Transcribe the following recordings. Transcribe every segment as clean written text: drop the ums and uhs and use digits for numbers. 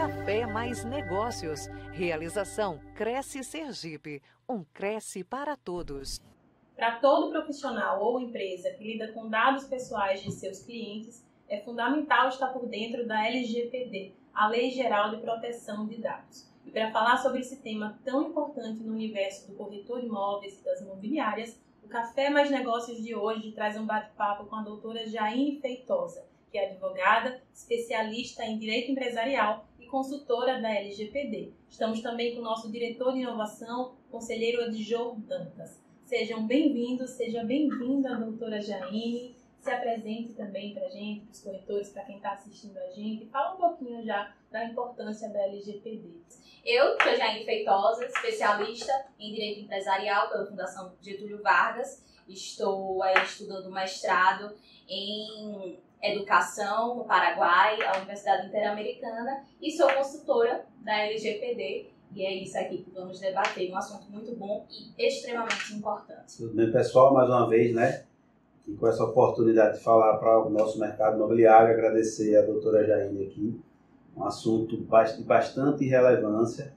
Café Mais Negócios. Realização Cresce Sergipe. Um Cresce para todos. Para todo profissional ou empresa que lida com dados pessoais de seus clientes, é fundamental estar por dentro da LGPD, a Lei Geral de Proteção de Dados. E para falar sobre esse tema tão importante no universo do corretor de imóveis e das imobiliárias, o Café Mais Negócios de hoje traz um bate-papo com a doutora Jaine Feitosa, que é advogada, especialista em direito empresarial e consultora da LGPD. Estamos também com o nosso diretor de inovação, conselheiro Adjor Dantas. Sejam bem-vindos, seja bem-vinda, doutora Jaine. Se apresente também para a gente, para os corretores, para quem está assistindo a gente. Fala um pouquinho já da importância da LGPD. Eu sou Jaine Feitosa, especialista em direito empresarial pela Fundação Getúlio Vargas. Estou estudando mestrado em educação no Paraguai, a Universidade Interamericana, e sou consultora da LGPD. E é isso aqui que vamos debater, um assunto muito bom e extremamente importante. Tudo bem, pessoal? Mais uma vez, e com essa oportunidade de falar para o nosso mercado imobiliário, agradecer a doutora Jaine aqui, um assunto de bastante relevância.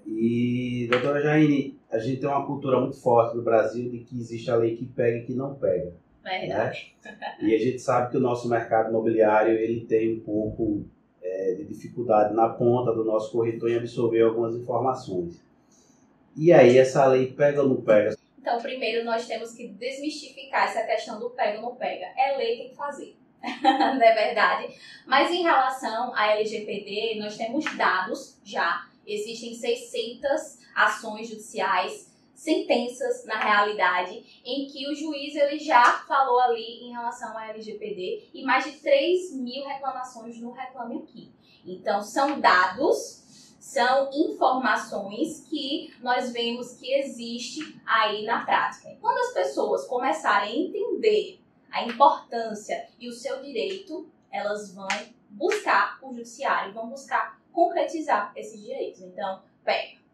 E, doutora Jaine, a gente tem uma cultura muito forte no Brasil de que existe a lei que pega e que não pega. Verdade. E a gente sabe que o nosso mercado imobiliário ele tem um pouco de dificuldade na ponta do nosso corretor em absorver algumas informações. E aí, essa lei pega ou não pega? Então, primeiro nós temos que desmistificar essa questão do pega ou não pega. É lei, tem que fazer. Não é verdade? Mas em relação à LGPD, nós temos dados já. Existem 600 ações judiciais, sentenças na realidade, em que o juiz ele já falou ali em relação à LGPD e mais de 3.000 reclamações no Reclame Aqui. Então, são dados, são informações que nós vemos que existe aí na prática. E quando as pessoas começarem a entender a importância e o seu direito, elas vão buscar o judiciário, vão buscar concretizar esses direitos. Então, pega.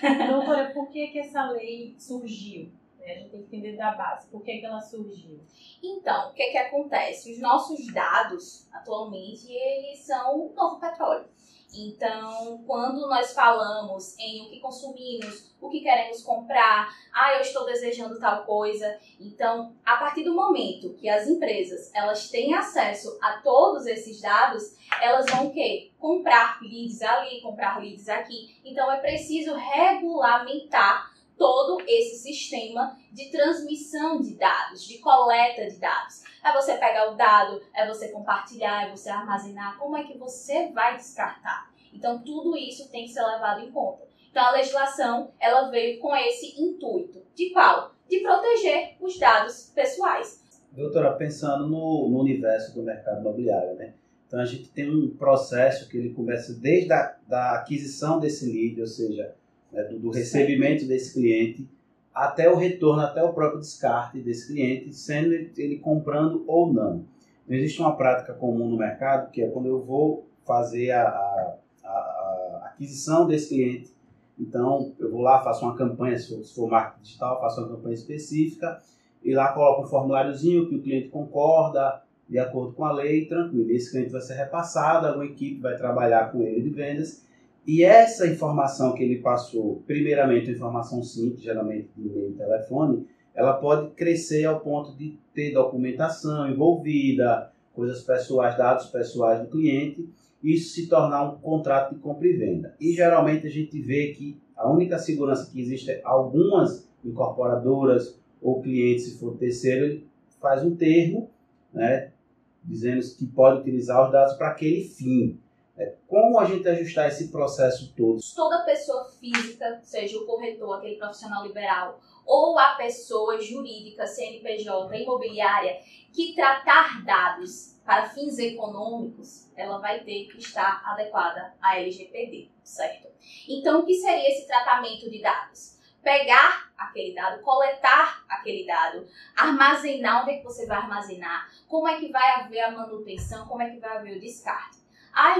Doutora, por que essa lei surgiu? A gente tem que entender da base. Por que ela surgiu? Então, o que acontece? Os nossos dados, atualmente, eles são o novo petróleo. Então, quando nós falamos em o que consumimos, o que queremos comprar, eu estou desejando tal coisa. Então, a partir do momento que as empresas elas têm acesso a todos esses dados, elas vão o quê? Comprar leads ali, comprar leads aqui. Então, é preciso regulamentar todo esse sistema de transmissão de dados, de coleta de dados. É você pegar o dado, é você compartilhar, é você armazenar. Como é que você vai descartar? Então, tudo isso tem que ser levado em conta. Então, a legislação, ela veio com esse intuito. De qual? De proteger os dados pessoais. Doutora, pensando no universo do mercado imobiliário, Então, a gente tem um processo que ele começa desde da aquisição desse lead, ou seja, do recebimento desse cliente, até o retorno, até o próprio descarte desse cliente, sendo ele comprando ou não. Então, existe uma prática comum no mercado, que é quando eu vou fazer a aquisição desse cliente, então eu vou lá, faço uma campanha, se for marketing digital, faço uma campanha específica, e lá coloco um formuláriozinho que o cliente concorda, de acordo com a lei, tranquilo. Esse cliente vai ser repassado, alguma equipe vai trabalhar com ele de vendas, e essa informação que ele passou, primeiramente, uma informação simples, geralmente de e-mail e telefone, ela pode crescer ao ponto de ter documentação envolvida, coisas pessoais, dados pessoais do cliente, e isso se tornar um contrato de compra e venda. E geralmente a gente vê que a única segurança que existe é algumas incorporadoras ou clientes, se for terceiro, ele faz um termo, dizendo que pode utilizar os dados para aquele fim. Como a gente ajustar esse processo todo? Toda pessoa física, seja o corretor, aquele profissional liberal, ou a pessoa jurídica, CNPJ, imobiliária, que tratar dados para fins econômicos, ela vai ter que estar adequada à LGPD, certo? Então, o que seria esse tratamento de dados? Pegar aquele dado, coletar aquele dado, armazenar, onde é que você vai armazenar, como é que vai haver a manutenção, como é que vai haver o descarte.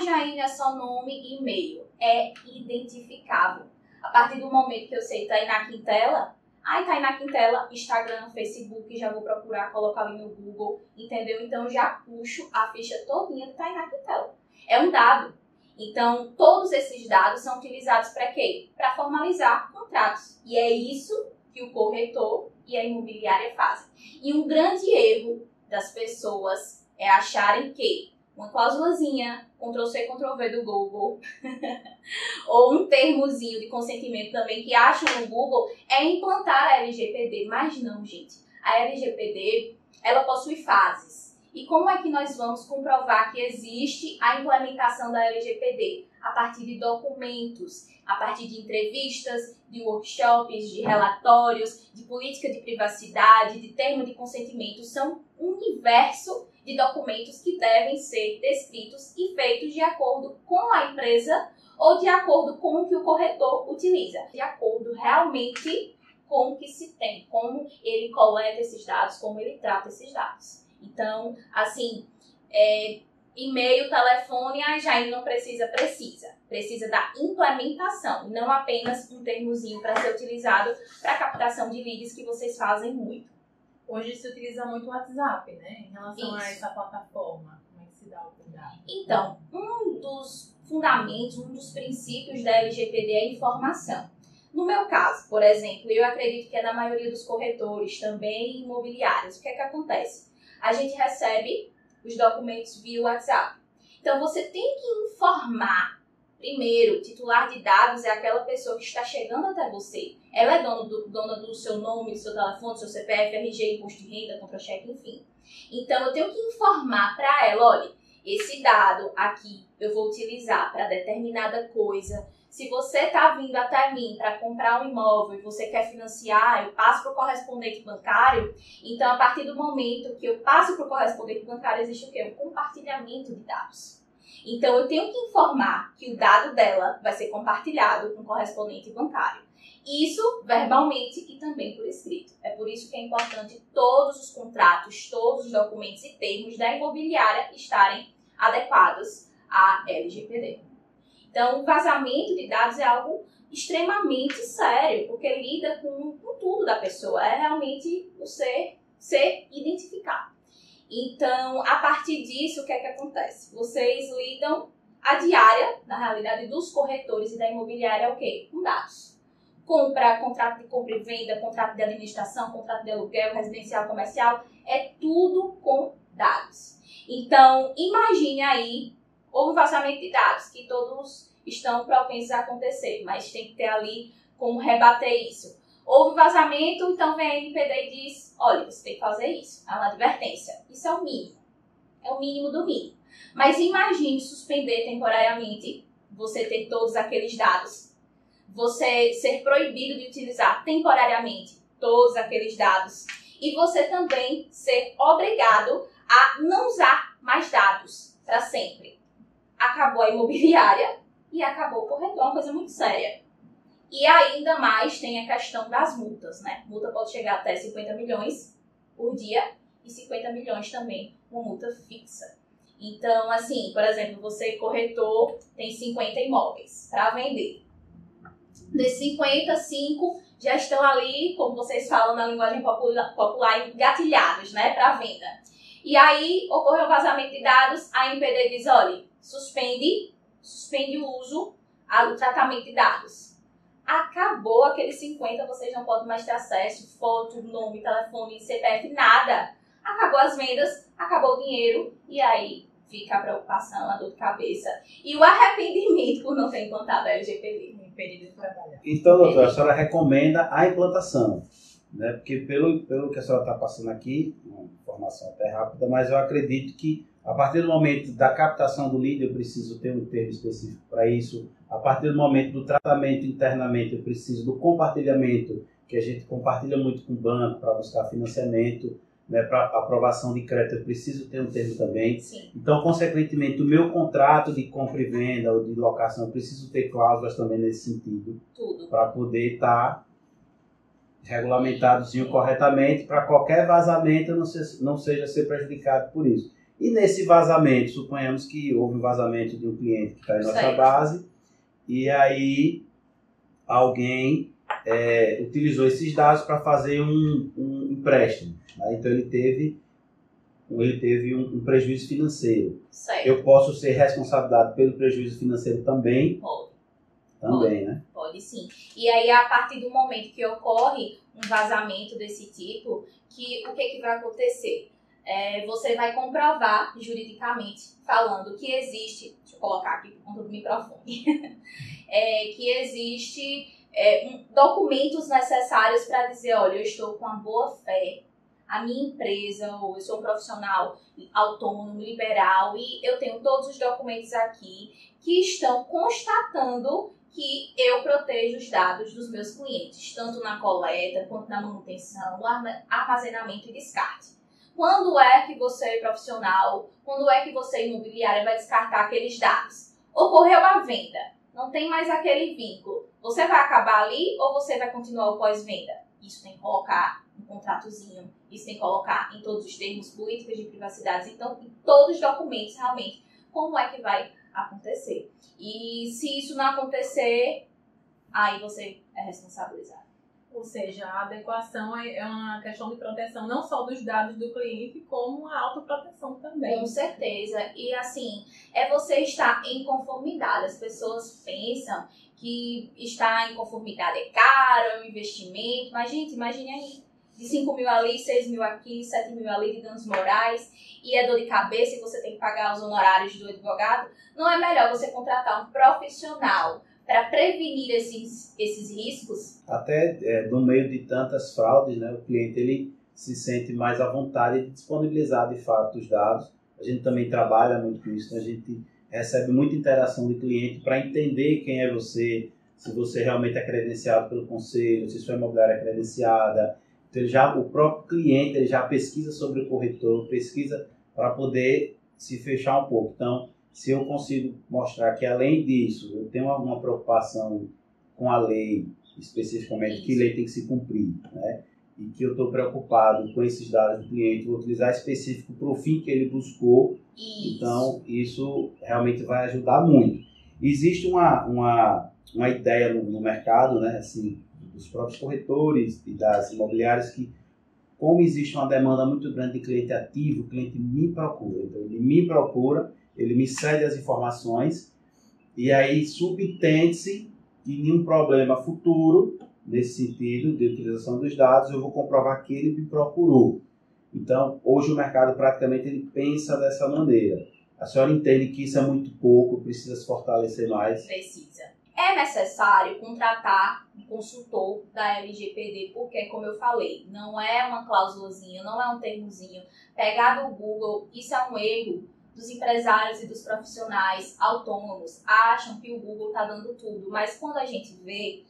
Jaine, é só nome e e-mail. É identificável. A partir do momento que eu sei, tá aí na Quintela, tá aí na Quintela, Instagram, Facebook, já vou procurar, colocar ali no Google, entendeu? Então, já puxo a ficha todinha que tá aí na Quintela. É um dado. Então, todos esses dados são utilizados para quê? Para formalizar contratos. E é isso que o corretor e a imobiliária fazem. E um grande erro das pessoas é acharem que uma cláusulazinha, Ctrl+C, Ctrl+V do Google, ou um termozinho de consentimento também que acham no Google, é implantar a LGPD. Mas não, gente. A LGPD, ela possui fases. E como é que nós vamos comprovar que existe a implementação da LGPD? A partir de documentos, a partir de entrevistas, de workshops, de relatórios, de política de privacidade, de termo de consentimento. São um universo de documentos que devem ser descritos e feitos de acordo com a empresa ou de acordo com o que o corretor utiliza. De acordo realmente com o que se tem, como ele coleta esses dados, como ele trata esses dados. Então, assim, e-mail, telefone, a Jaine não precisa da implementação, não apenas um termozinho para ser utilizado para captação de leads que vocês fazem muito. Hoje se utiliza muito o WhatsApp, né? Em relação a Isso. essa plataforma, como é que se dá o cuidado? Então, um dos fundamentos, um dos princípios da LGPD é a informação. No meu caso, por exemplo, eu acredito que é da maioria dos corretores, também imobiliários, o que é que acontece? A gente recebe os documentos via WhatsApp. Então, você tem que informar. Primeiro, o titular de dados é aquela pessoa que está chegando até você. Ela é dona do seu nome, do seu telefone, do seu CPF, RG, imposto de renda, contra-cheque, enfim. Então, eu tenho que informar para ela, olha, esse dado aqui eu vou utilizar para determinada coisa. Se você está vindo até mim para comprar um imóvel e você quer financiar, eu passo para o correspondente bancário. Então, a partir do momento que eu passo para o correspondente bancário, existe o quê? Um compartilhamento de dados. Então, eu tenho que informar que o dado dela vai ser compartilhado com o correspondente bancário. Isso verbalmente e também por escrito. É por isso que é importante todos os contratos, todos os documentos e termos da imobiliária estarem adequados à LGPD. Então, o vazamento de dados é algo extremamente sério, porque lida com tudo da pessoa. É realmente o ser identificado. Então, a partir disso, o que é que acontece? Vocês lidam a diária, na realidade, dos corretores e da imobiliária, é o quê? Com dados. Contrato de compra e venda, contrato de administração, contrato de aluguel, residencial, comercial, é tudo com dados. Então, imagine aí, houve vazamento de dados, que todos estão propensos a acontecer, mas tem que ter ali como rebater isso. Houve vazamento, então vem a NPD e diz, olha, você tem que fazer isso. É uma advertência. Isso é o mínimo. É o mínimo do mínimo. Mas imagine suspender temporariamente, você ter todos aqueles dados, você ser proibido de utilizar temporariamente todos aqueles dados e você também ser obrigado a não usar mais dados para sempre. Acabou a imobiliária e acabou o corretor, uma coisa muito séria. E ainda mais tem a questão das multas, né? Multa pode chegar até 50 milhões por dia e 50 milhões também, uma multa fixa. Então, assim, por exemplo, você corretor tem 50 imóveis para vender. Desses 50, 5 já estão ali, como vocês falam na linguagem popular, engatilhados, né, para venda. E aí ocorreu um vazamento de dados, a NPD diz, olha, suspende o uso, o tratamento de dados. Acabou aqueles 50, vocês não podem mais ter acesso, foto, nome, telefone, CPF, nada. Acabou as vendas, acabou o dinheiro e aí fica a preocupação, a dor de cabeça e o arrependimento por não ter implantado a LGPD no período de trabalho. Então, doutora, a senhora recomenda a implantação, né? Porque pelo que a senhora está passando aqui, uma informação até rápida, mas eu acredito que a partir do momento da captação do lead, eu preciso ter um termo específico para isso. A partir do momento do tratamento internamente, eu preciso do compartilhamento, que a gente compartilha muito com o banco para buscar financiamento, né, para aprovação de crédito, eu preciso ter um termo também. Sim. Então, consequentemente, o meu contrato de compra e venda ou de locação, eu preciso ter cláusulas também nesse sentido. Tudo. Para poder estar regulamentadozinho corretamente, para qualquer vazamento não seja ser prejudicado por isso. E nesse vazamento, suponhamos que houve um vazamento de um cliente que está em nossa base, e aí alguém utilizou esses dados para fazer um empréstimo. Né? Então ele teve ele teve um prejuízo financeiro. Certo. Eu posso ser responsabilizado pelo prejuízo financeiro também? Pode. Também, né? Pode sim. E aí, a partir do momento que ocorre um vazamento desse tipo, o que vai acontecer? Você vai comprovar juridicamente, falando que existe, deixa eu colocar aqui por conta do microfone, que existe documentos necessários para dizer, olha, eu estou com a boa fé, a minha empresa, ou eu sou um profissional autônomo, liberal, e eu tenho todos os documentos aqui que estão constatando que eu protejo os dados dos meus clientes, tanto na coleta, quanto na manutenção, no armazenamento e descarte. Quando é que você, profissional, quando é que você, imobiliária, vai descartar aqueles dados? Ocorreu a venda, não tem mais aquele vínculo. Você vai acabar ali ou você vai continuar o pós-venda? Isso tem que colocar um contratozinho, isso tem que colocar em todos os termos, políticas de privacidade, então em todos os documentos realmente como é que vai acontecer. E se isso não acontecer, aí você é responsabilizado. Ou seja, a adequação é uma questão de proteção não só dos dados do cliente, como a autoproteção também. Com certeza. E assim, você estar em conformidade. As pessoas pensam que estar em conformidade é caro, é um investimento. Mas, gente, imagine aí, de 5 mil ali, 6 mil aqui, 7 mil ali de danos morais, e é dor de cabeça e você tem que pagar os honorários do advogado. Não é melhor você contratar um profissional para prevenir esses riscos? Até no meio de tantas fraudes, né, o cliente ele se sente mais à vontade de disponibilizar de fato os dados. A gente também trabalha muito com isso, né? A gente recebe muita interação de cliente para entender quem é você, se você realmente é credenciado pelo conselho, se sua imobiliária é credenciada. Então, o próprio cliente ele já pesquisa sobre o corretor, pesquisa para poder se fechar um pouco. Então, se eu consigo mostrar que, além disso, eu tenho alguma preocupação com a lei, especificamente, que lei tem que se cumprir, né? E que eu estou preocupado com esses dados do cliente, vou utilizar específico para o fim que ele buscou. Isso. Então, isso realmente vai ajudar muito. Existe uma ideia no mercado, né, assim, dos próprios corretores e das imobiliárias, que, como existe uma demanda muito grande de cliente ativo, o cliente me procura. Então, ele me procura, ele me cede as informações, e aí subtende-se que nenhum problema futuro, nesse sentido de utilização dos dados, eu vou comprovar que ele me procurou. Então, hoje o mercado praticamente ele pensa dessa maneira. A senhora entende que isso é muito pouco, precisa se fortalecer mais? Precisa. É necessário contratar um consultor da LGPD, porque, como eu falei, não é uma cláusulazinha, não é um termozinho. Pegar do Google, isso é um erro dos empresários e dos profissionais autônomos. Acham que o Google está dando tudo, mas quando a gente vê,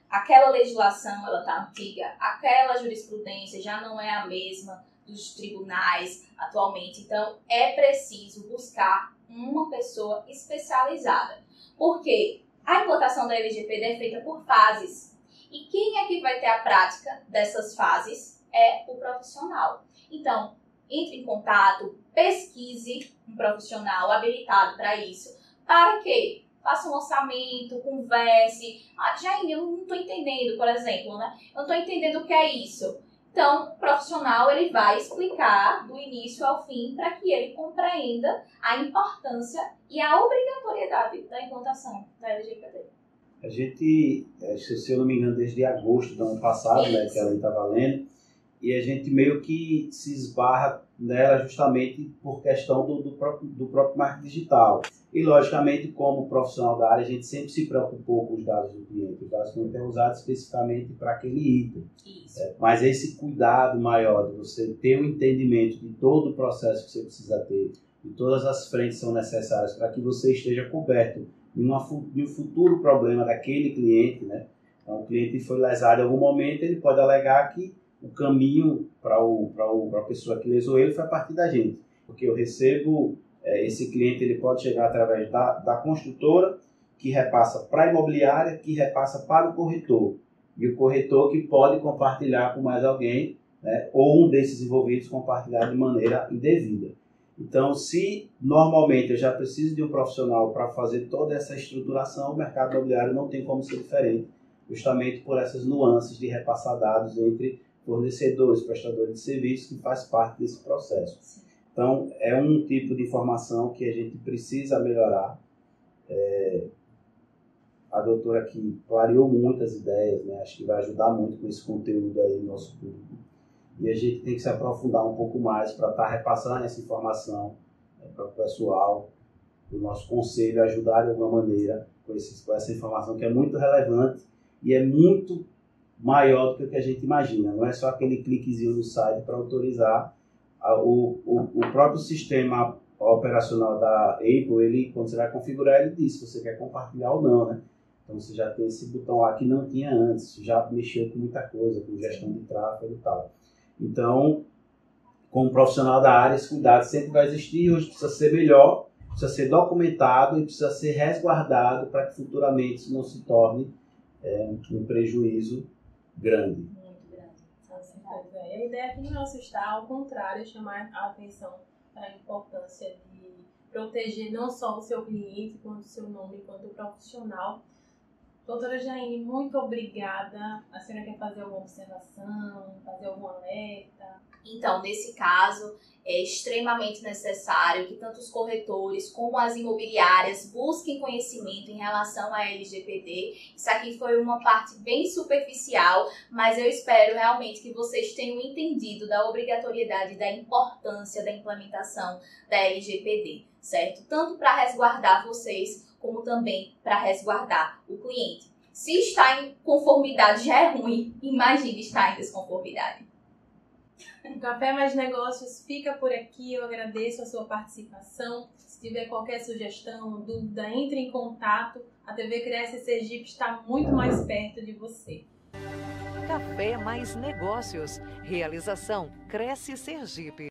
aquela legislação ela está antiga, aquela jurisprudência já não é a mesma dos tribunais atualmente. Então, é preciso buscar uma pessoa especializada. Porque a implantação da LGPD é feita por fases. E quem é que vai ter a prática dessas fases? É o profissional. Então, entre em contato, pesquise um profissional habilitado para isso. Para quê? Faça um orçamento, converse. Jaine, eu não estou entendendo, por exemplo, né? Eu não estou entendendo o que é isso. Então, o profissional ele vai explicar do início ao fim para que ele compreenda a importância e a obrigatoriedade da implantação da LGPD. A gente, se eu não me engano, desde agosto do ano passado, né, que ela está valendo, e a gente meio que se esbarra nela justamente por questão do próprio marketing digital. E, logicamente, como profissional da área, a gente sempre se preocupou com os dados do cliente. Os dados que são usados especificamente para aquele item. Mas esse cuidado maior de você ter um entendimento de todo o processo que você precisa ter, de todas as frentes que são necessárias para que você esteja coberto em um futuro problema daquele cliente, né? Então, o cliente foi lesado em algum momento, ele pode alegar que o caminho para a pessoa que lesou ele foi a partir da gente. Porque eu recebo, esse cliente ele pode chegar através da construtora, que repassa para a imobiliária, que repassa para o corretor. E o corretor que pode compartilhar com mais alguém, né, ou um desses envolvidos compartilhar de maneira indevida. Então, se normalmente eu já preciso de um profissional para fazer toda essa estruturação, o mercado imobiliário não tem como ser diferente, justamente por essas nuances de repassar dados entre fornecedores, prestadores de serviços, que faz parte desse processo. Então, é um tipo de informação que a gente precisa melhorar. A doutora aqui clareou muitas ideias, né? Acho que vai ajudar muito com esse conteúdo aí no nosso público. E a gente tem que se aprofundar um pouco mais para estar repassando essa informação para o pessoal, o nosso conselho, ajudar de alguma maneira com essa informação que é muito relevante e é muito maior do que o que a gente imagina. Não é só aquele cliquezinho no site para autorizar. O próprio sistema operacional da Apple, ele, quando você vai configurar, ele diz se você quer compartilhar ou não, né? Então você já tem esse botão lá que não tinha antes, já mexeu com muita coisa, com gestão de tráfego e tal. Então, como profissional da área, esse cuidado sempre vai existir. Hoje precisa ser melhor, precisa ser documentado e precisa ser resguardado para que futuramente isso não se torne um prejuízo grande. Muito grande. E a ideia aqui no nosso está, ao contrário, chamar a atenção para a importância de proteger não só o seu cliente, quanto o seu nome, quanto o profissional. Doutora Jaine, muito obrigada. A senhora quer fazer alguma observação, fazer algum alerta? Então, nesse caso, é extremamente necessário que tanto os corretores como as imobiliárias busquem conhecimento em relação à LGPD. Isso aqui foi uma parte bem superficial, mas eu espero realmente que vocês tenham entendido da obrigatoriedade e da importância da implementação da LGPD, certo? Tanto para resguardar vocês, como também para resguardar o cliente. Se está em conformidade já é ruim, imagine estar em desconformidade. O Café Mais Negócios fica por aqui. Eu agradeço a sua participação. Se tiver qualquer sugestão ou dúvida, entre em contato. A TV Cresce Sergipe está muito mais perto de você. Café Mais Negócios. Realização Cresce Sergipe.